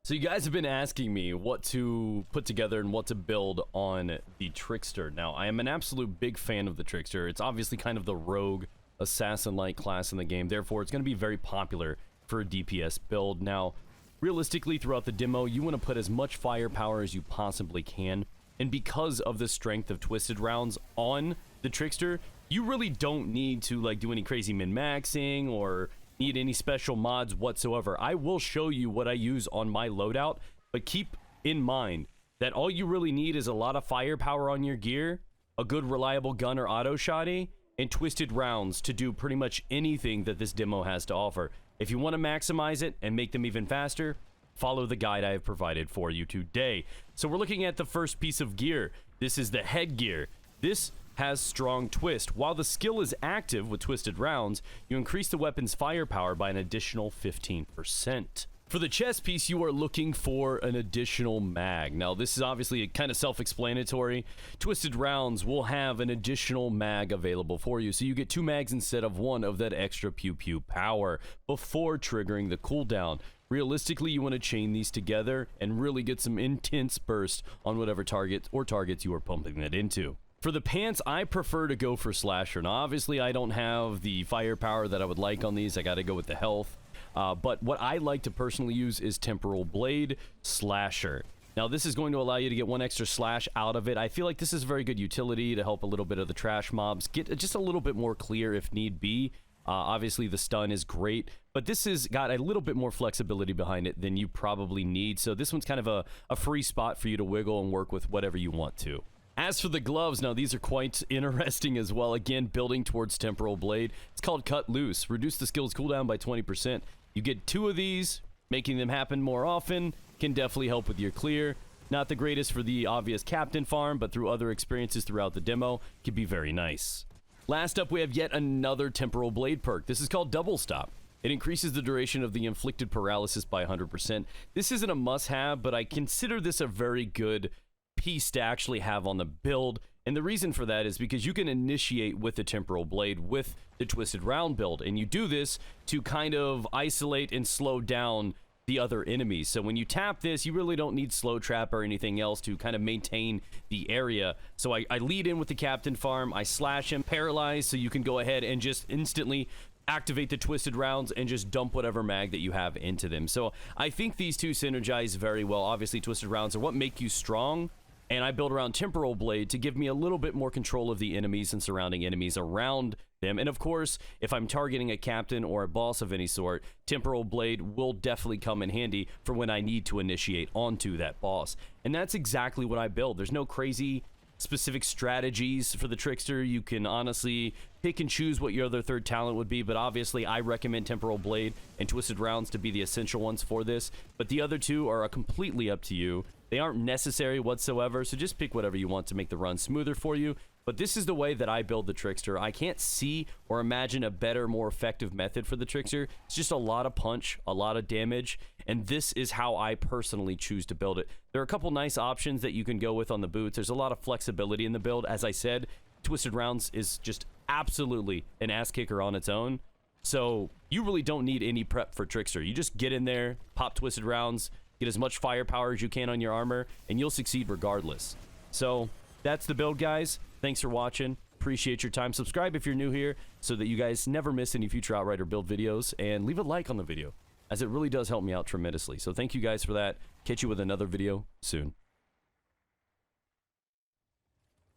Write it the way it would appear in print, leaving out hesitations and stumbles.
So you guys have been asking me what to put together and what to build on the Trickster. Now, I am an absolute big fan of the Trickster. It's obviously kind of the rogue assassin-like class in the game, therefore it's going to be very popular for a DPS build. Now, realistically, throughout the demo, you want to put as much firepower as you possibly can, and because of the strength of Twisted Rounds on the Trickster, you really don't need to like do any crazy min-maxing or need any special mods whatsoever. I will show you what I use on my loadout, but keep in mind that all you really need is a lot of firepower on your gear, a good reliable gun or auto shotty, and Twisted Rounds to do pretty much anything that this demo has to offer. If you want to maximize it and make them even faster, follow the guide I have provided for you today. So we're looking at the first piece of gear. This is the headgear. This has strong twist. While the skill is active with Twisted Rounds, you increase the weapon's firepower by an additional 15%. For the chest piece, you are looking for an additional mag. Now, this is obviously kind of self-explanatory. Twisted Rounds will have an additional mag available for you, so you get 2 mags instead of 1 of that extra pew-pew power before triggering the cooldown. Realistically, you want to chain these together and really get some intense burst on whatever target or targets you are pumping that into. For the pants, I prefer to go for Slasher. Now, obviously, I don't have the firepower that I would like on these. I got to go with the health. But what I like to personally use is Temporal Blade Slasher. Now, this is going to allow you to get 1 extra slash out of it. I feel like this is a very good utility to help a little bit of the trash mobs get just a little bit more clear if need be. Obviously, the stun is great, but this has got a little bit more flexibility behind it than you probably need. So this one's kind of a free spot for you to wiggle and work with whatever you want to. As for the gloves, now these are quite interesting as well. Again, building towards Temporal Blade. It's called Cut Loose. Reduce the skill's cooldown by 20%. You get 2 of these. Making them happen more often can definitely help with your clear. Not the greatest for the obvious captain farm, but through other experiences throughout the demo, can be very nice. Last up, we have yet another Temporal Blade perk. This is called Double Stop. It increases the duration of the inflicted paralysis by 100%. This isn't a must-have, but I consider this a very good piece to actually have on the build, and the reason for that is because you can initiate with the Temporal Blade with the Twisted Round build, and you do this to kind of isolate and slow down the other enemies. So when you tap this, you really don't need Slow Trap or anything else to kind of maintain the area. So I lead in with the Captain Farm, I slash him, paralyze, so you can go ahead and just instantly activate the Twisted Rounds and just dump whatever mag that you have into them. So I think these two synergize very well. Obviously, Twisted Rounds are what make you strong, and I build around Temporal Blade to give me a little bit more control of the enemies and surrounding enemies around them. And of course, if I'm targeting a captain or a boss of any sort, Temporal Blade will definitely come in handy for when I need to initiate onto that boss. And that's exactly what I build. There's no crazy specific strategies for the Trickster. You can honestly pick and choose what your other third talent would be, but obviously I recommend Temporal Blade and Twisted Rounds to be the essential ones for this, but the other two are completely up to you. They aren't necessary whatsoever, so just pick whatever you want to make the run smoother for you. But this is the way that I build the Trickster. I can't see or imagine a better, more effective method for the Trickster. It's just a lot of punch, a lot of damage, and this is how I personally choose to build it. There are a couple nice options that you can go with on the boots. There's a lot of flexibility in the build. As I said, Twisted Rounds is just absolutely an ass kicker on its own. So you really don't need any prep for Trickster. You just get in there, pop Twisted Rounds, get as much firepower as you can on your armor, and you'll succeed regardless. So that's the build, guys. Thanks for watching. Appreciate your time. Subscribe if you're new here so that you guys never miss any future Outrider build videos, and leave a like on the video, as it really does help me out tremendously. So thank you guys for that. Catch you with another video soon.